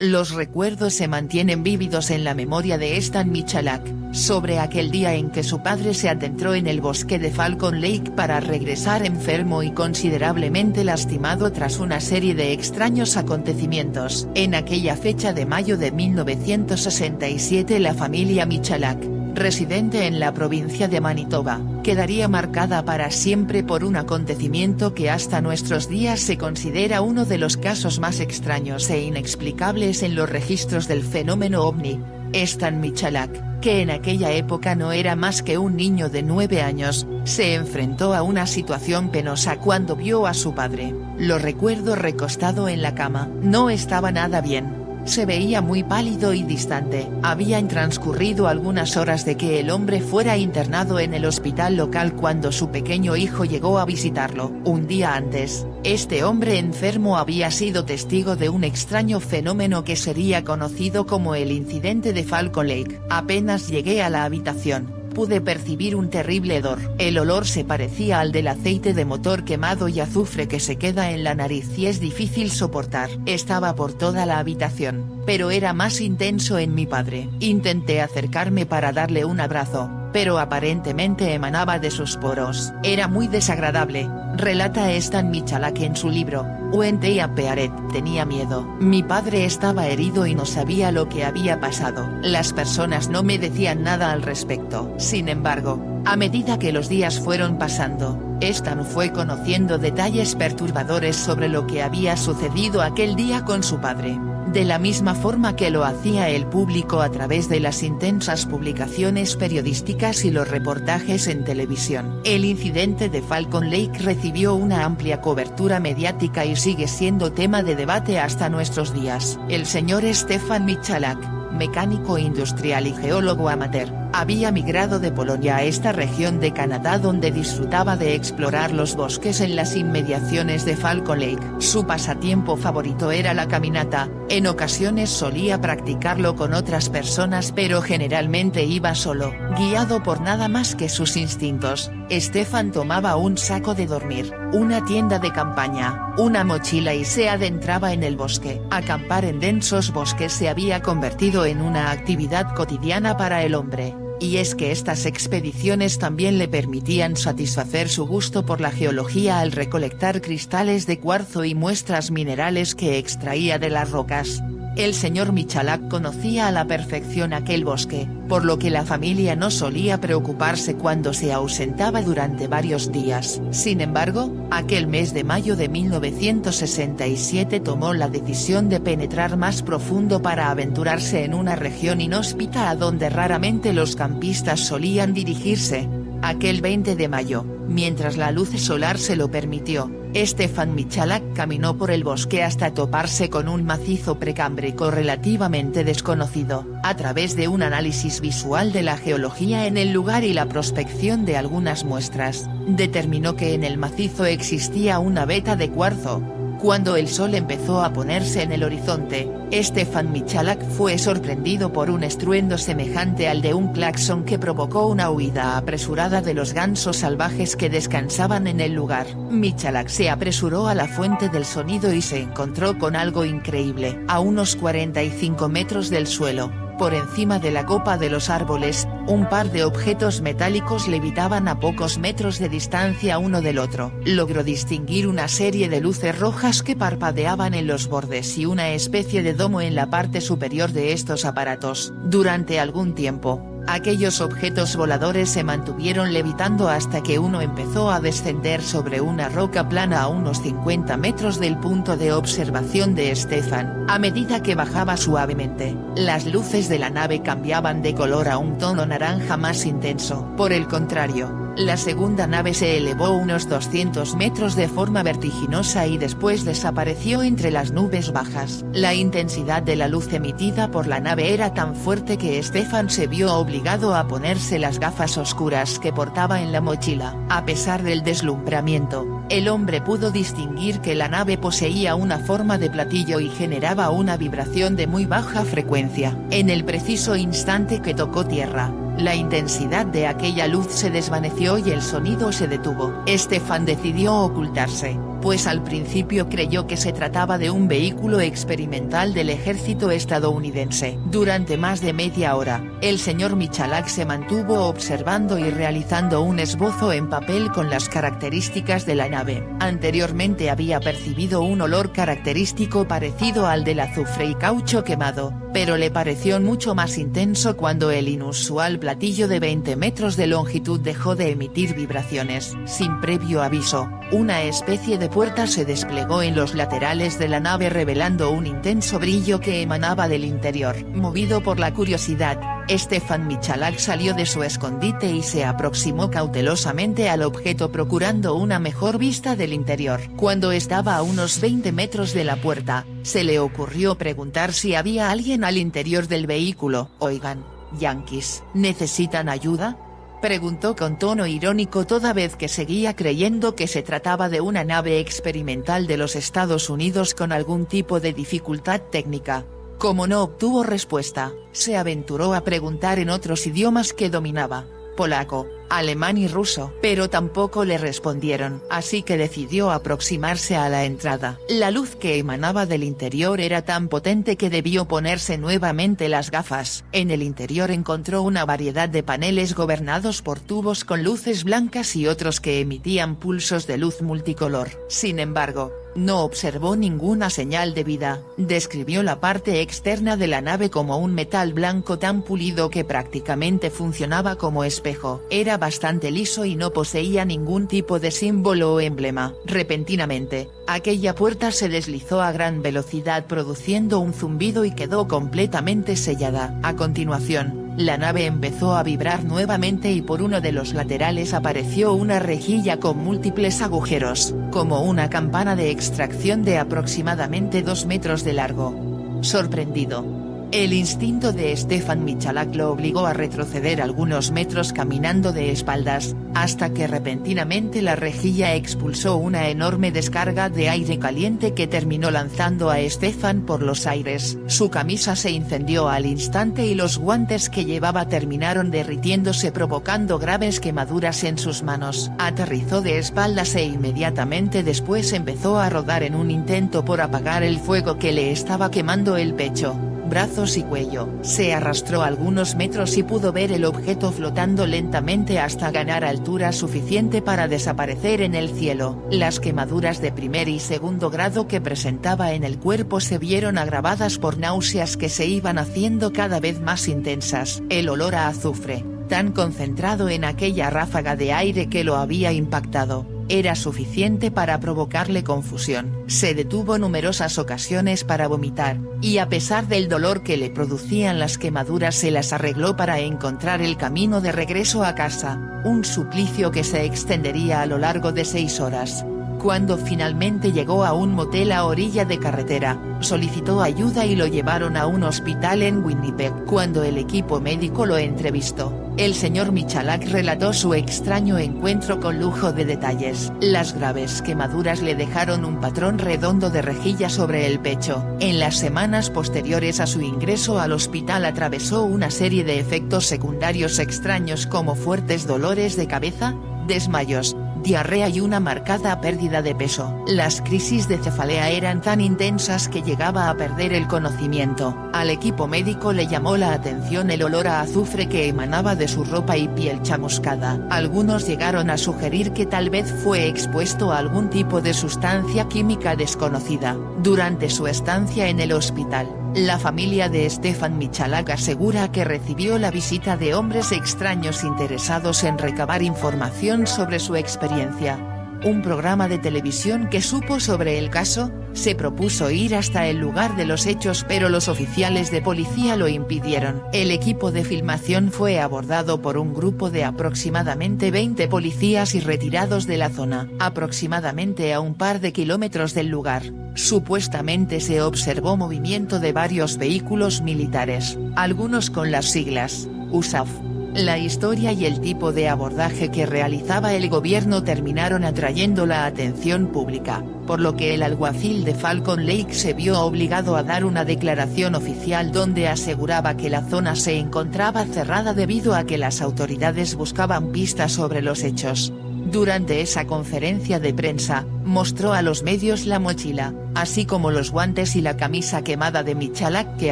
Los recuerdos se mantienen vívidos en la memoria de Stan Michalak, sobre aquel día en que su padre se adentró en el bosque de Falcon Lake para regresar enfermo y considerablemente lastimado tras una serie de extraños acontecimientos. En aquella fecha de mayo de 1967 la familia Michalak, residente en la provincia de Manitoba, quedaría marcada para siempre por un acontecimiento que hasta nuestros días se considera uno de los casos más extraños e inexplicables en los registros del fenómeno ovni. Stan Michalak, que en aquella época no era más que un niño de 9 años, se enfrentó a una situación penosa cuando vio a su padre. Lo recuerdo recostado en la cama. No estaba nada bien. Se veía muy pálido y distante. Habían transcurrido algunas horas de que el hombre fuera internado en el hospital local cuando su pequeño hijo llegó a visitarlo. Un día antes, este hombre enfermo había sido testigo de un extraño fenómeno que sería conocido como el incidente de Falcon Lake. Apenas llegué a la habitación, pude percibir un terrible hedor. El olor se parecía al del aceite de motor quemado y azufre que se queda en la nariz y es difícil soportar. Estaba por toda la habitación, pero era más intenso en mi padre. Intenté acercarme para darle un abrazo, pero aparentemente emanaba de sus poros. Era muy desagradable, relata Stan Michalak en su libro, When They Appeared. Tenía miedo. Mi padre estaba herido y no sabía lo que había pasado. Las personas no me decían nada al respecto. Sin embargo, a medida que los días fueron pasando, Stan fue conociendo detalles perturbadores sobre lo que había sucedido aquel día con su padre. De la misma forma que lo hacía el público a través de las intensas publicaciones periodísticas y los reportajes en televisión. El incidente de Falcon Lake recibió una amplia cobertura mediática y sigue siendo tema de debate hasta nuestros días. El señor Stefan Michalak, mecánico industrial y geólogo amateur, había migrado de Polonia a esta región de Canadá donde disfrutaba de explorar los bosques en las inmediaciones de Falcon Lake. Su pasatiempo favorito era la caminata, en ocasiones solía practicarlo con otras personas pero generalmente iba solo. Guiado por nada más que sus instintos, Stefan tomaba un saco de dormir, una tienda de campaña, una mochila y se adentraba en el bosque. Acampar en densos bosques se había convertido en una actividad cotidiana para el hombre. Y es que estas expediciones también le permitían satisfacer su gusto por la geología al recolectar cristales de cuarzo y muestras minerales que extraía de las rocas. El señor Michalak conocía a la perfección aquel bosque, por lo que la familia no solía preocuparse cuando se ausentaba durante varios días. Sin embargo, aquel mes de mayo de 1967 tomó la decisión de penetrar más profundo para aventurarse en una región inhóspita a donde raramente los campistas solían dirigirse. Aquel 20 de mayo, mientras la luz solar se lo permitió, Stefan Michalak caminó por el bosque hasta toparse con un macizo precámbrico relativamente desconocido. A través de un análisis visual de la geología en el lugar y la prospección de algunas muestras, determinó que en el macizo existía una veta de cuarzo. Cuando el sol empezó a ponerse en el horizonte, Stefan Michalak fue sorprendido por un estruendo semejante al de un claxon que provocó una huida apresurada de los gansos salvajes que descansaban en el lugar. Michalak se apresuró a la fuente del sonido y se encontró con algo increíble. A unos 45 metros del suelo, por encima de la copa de los árboles, un par de objetos metálicos levitaban a pocos metros de distancia uno del otro. Logró distinguir una serie de luces rojas que parpadeaban en los bordes y una especie de domo en la parte superior de estos aparatos. Durante algún tiempo, aquellos objetos voladores se mantuvieron levitando hasta que uno empezó a descender sobre una roca plana a unos 50 metros del punto de observación de Stefan. A medida que bajaba suavemente, las luces de la nave cambiaban de color a un tono naranja más intenso. Por el contrario, la segunda nave se elevó unos 200 metros de forma vertiginosa y después desapareció entre las nubes bajas. La intensidad de la luz emitida por la nave era tan fuerte que Stefan se vio obligado a ponerse las gafas oscuras que portaba en la mochila. A pesar del deslumbramiento, el hombre pudo distinguir que la nave poseía una forma de platillo y generaba una vibración de muy baja frecuencia. En el preciso instante que tocó tierra, la intensidad de aquella luz se desvaneció y el sonido se detuvo. Stefan decidió ocultarse, pues al principio creyó que se trataba de un vehículo experimental del ejército estadounidense. Durante más de media hora, el señor Michalak se mantuvo observando y realizando un esbozo en papel con las características de la nave. Anteriormente había percibido un olor característico parecido al del azufre y caucho quemado, pero le pareció mucho más intenso cuando el inusual platillo de 20 metros de longitud dejó de emitir vibraciones. Sin previo aviso, una especie de puerta se desplegó en los laterales de la nave revelando un intenso brillo que emanaba del interior. Movido por la curiosidad, Stefan Michalak salió de su escondite y se aproximó cautelosamente al objeto procurando una mejor vista del interior. Cuando estaba a unos 20 metros de la puerta, se le ocurrió preguntar si había alguien al interior del vehículo. «Oigan, yanquis, ¿necesitan ayuda?», preguntó con tono irónico toda vez que seguía creyendo que se trataba de una nave experimental de los Estados Unidos con algún tipo de dificultad técnica. Como no obtuvo respuesta, se aventuró a preguntar en otros idiomas que dominaba: polaco, alemán y ruso, pero tampoco le respondieron, así que decidió aproximarse a la entrada. La luz que emanaba del interior era tan potente que debió ponerse nuevamente las gafas. En el interior encontró una variedad de paneles gobernados por tubos con luces blancas y otros que emitían pulsos de luz multicolor. Sin embargo, no observó ninguna señal de vida. Describió la parte externa de la nave como un metal blanco tan pulido que prácticamente funcionaba como espejo. Era bastante liso y no poseía ningún tipo de símbolo o emblema. Repentinamente, aquella puerta se deslizó a gran velocidad produciendo un zumbido y quedó completamente sellada. A continuación, la nave empezó a vibrar nuevamente y por uno de los laterales apareció una rejilla con múltiples agujeros, como una campana de extracción de aproximadamente 2 metros de largo. Sorprendido, el instinto de Stefan Michalak lo obligó a retroceder algunos metros caminando de espaldas, hasta que repentinamente la rejilla expulsó una enorme descarga de aire caliente que terminó lanzando a Stefan por los aires. Su camisa se incendió al instante y los guantes que llevaba terminaron derritiéndose provocando graves quemaduras en sus manos. Aterrizó de espaldas e inmediatamente después empezó a rodar en un intento por apagar el fuego que le estaba quemando el pecho, brazos y cuello. Se arrastró algunos metros y pudo ver el objeto flotando lentamente hasta ganar altura suficiente para desaparecer en el cielo. Las quemaduras de primer y segundo grado que presentaba en el cuerpo se vieron agravadas por náuseas que se iban haciendo cada vez más intensas. El olor a azufre, tan concentrado en aquella ráfaga de aire que lo había impactado, era suficiente para provocarle confusión. Se detuvo numerosas ocasiones para vomitar, y a pesar del dolor que le producían las quemaduras se las arregló para encontrar el camino de regreso a casa, un suplicio que se extendería a lo largo de 6 horas. Cuando finalmente llegó a un motel a orilla de carretera, solicitó ayuda y lo llevaron a un hospital en Winnipeg. Cuando el equipo médico lo entrevistó, el señor Michalak relató su extraño encuentro con lujo de detalles. Las graves quemaduras le dejaron un patrón redondo de rejilla sobre el pecho. En las semanas posteriores a su ingreso al hospital atravesó una serie de efectos secundarios extraños como fuertes dolores de cabeza, desmayos, diarrea y una marcada pérdida de peso. Las crisis de cefalea eran tan intensas que llegaba a perder el conocimiento. Al equipo médico le llamó la atención el olor a azufre que emanaba de su ropa y piel chamuscada. Algunos llegaron a sugerir que tal vez fue expuesto a algún tipo de sustancia química desconocida. Durante su estancia en el hospital, la familia de Stefan Michalak asegura que recibió la visita de hombres extraños interesados en recabar información sobre su experiencia. Un programa de televisión que supo sobre el caso, se propuso ir hasta el lugar de los hechos pero los oficiales de policía lo impidieron. El equipo de filmación fue abordado por un grupo de aproximadamente 20 policías y retirados de la zona. Aproximadamente a un par de kilómetros del lugar, supuestamente se observó movimiento de varios vehículos militares, algunos con las siglas USAF. La historia y el tipo de abordaje que realizaba el gobierno terminaron atrayendo la atención pública, por lo que el alguacil de Falcon Lake se vio obligado a dar una declaración oficial donde aseguraba que la zona se encontraba cerrada debido a que las autoridades buscaban pistas sobre los hechos. Durante esa conferencia de prensa, mostró a los medios la mochila, así como los guantes y la camisa quemada de Michalak que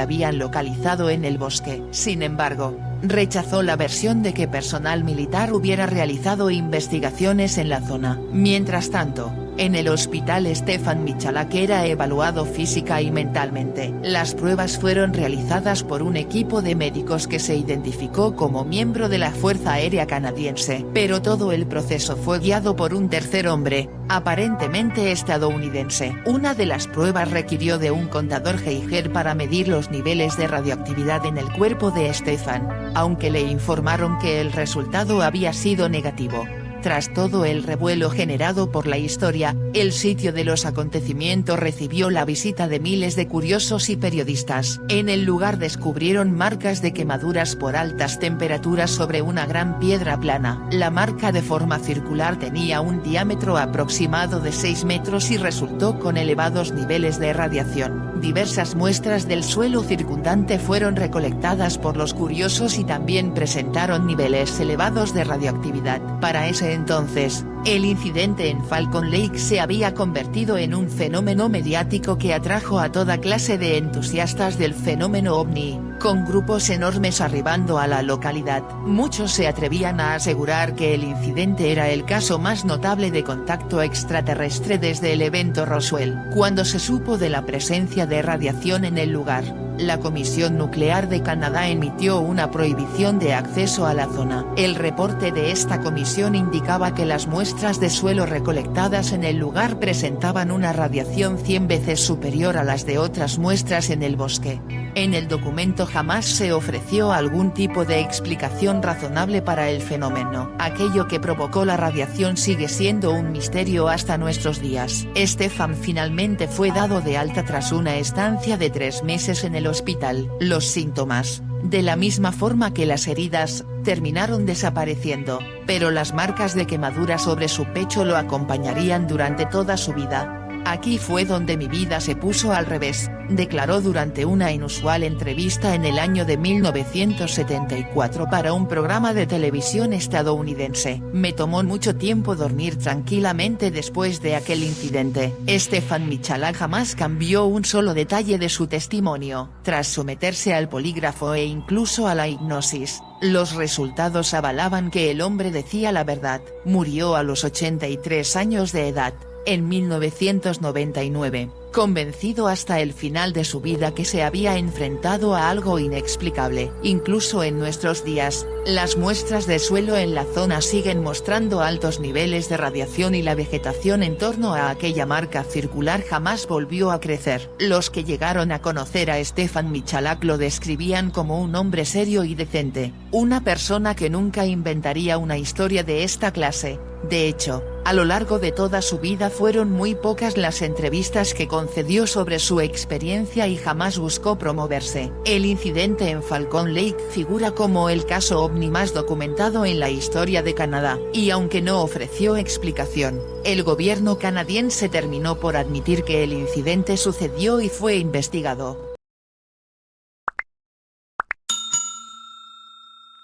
habían localizado en el bosque. Sin embargo, rechazó la versión de que personal militar hubiera realizado investigaciones en la zona. Mientras tanto, en el hospital Stefan Michalak era evaluado física y mentalmente. Las pruebas fueron realizadas por un equipo de médicos que se identificó como miembro de la Fuerza Aérea Canadiense. Pero todo el proceso fue guiado por un tercer hombre, aparentemente estadounidense. Una de las pruebas requirió de un contador Geiger para medir los niveles de radioactividad en el cuerpo de Stefan, aunque le informaron que el resultado había sido negativo. Tras todo el revuelo generado por la historia, el sitio de los acontecimientos recibió la visita de miles de curiosos y periodistas. En el lugar descubrieron marcas de quemaduras por altas temperaturas sobre una gran piedra plana. La marca de forma circular tenía un diámetro aproximado de 6 metros y resultó con elevados niveles de radiación. Diversas muestras del suelo circundante fueron recolectadas por los curiosos y también presentaron niveles elevados de radioactividad. Para ese entonces, el incidente en Falcon Lake se había convertido en un fenómeno mediático que atrajo a toda clase de entusiastas del fenómeno ovni, con grupos enormes arribando a la localidad. Muchos se atrevían a asegurar que el incidente era el caso más notable de contacto extraterrestre desde el evento Roswell. Cuando se supo de la presencia de radiación en el lugar, la Comisión Nuclear de Canadá emitió una prohibición de acceso a la zona. El reporte de esta comisión indicaba que las muestras de suelo recolectadas en el lugar presentaban una radiación 100 veces superior a las de otras muestras en el bosque. En el documento jamás se ofreció algún tipo de explicación razonable para el fenómeno. Aquello que provocó la radiación sigue siendo un misterio hasta nuestros días. Stefan finalmente fue dado de alta tras una estancia de 3 meses en el hospital. Los síntomas, de la misma forma que las heridas, terminaron desapareciendo, pero las marcas de quemadura sobre su pecho lo acompañarían durante toda su vida. Aquí fue donde mi vida se puso al revés, declaró durante una inusual entrevista en el año de 1974 para un programa de televisión estadounidense. Me tomó mucho tiempo dormir tranquilamente después de aquel incidente. Stefan Michalak jamás cambió un solo detalle de su testimonio. Tras someterse al polígrafo e incluso a la hipnosis, los resultados avalaban que el hombre decía la verdad. Murió a los 83 años de edad, en 1999, convencido hasta el final de su vida que se había enfrentado a algo inexplicable. Incluso en nuestros días, las muestras de suelo en la zona siguen mostrando altos niveles de radiación y la vegetación en torno a aquella marca circular jamás volvió a crecer. Los que llegaron a conocer a Stefan Michalak lo describían como un hombre serio y decente, una persona que nunca inventaría una historia de esta clase. De hecho, a lo largo de toda su vida fueron muy pocas las entrevistas que concedió sobre su experiencia y jamás buscó promoverse. El incidente en Falcon Lake figura como el caso ovni más documentado en la historia de Canadá, y aunque no ofreció explicación, el gobierno canadiense terminó por admitir que el incidente sucedió y fue investigado.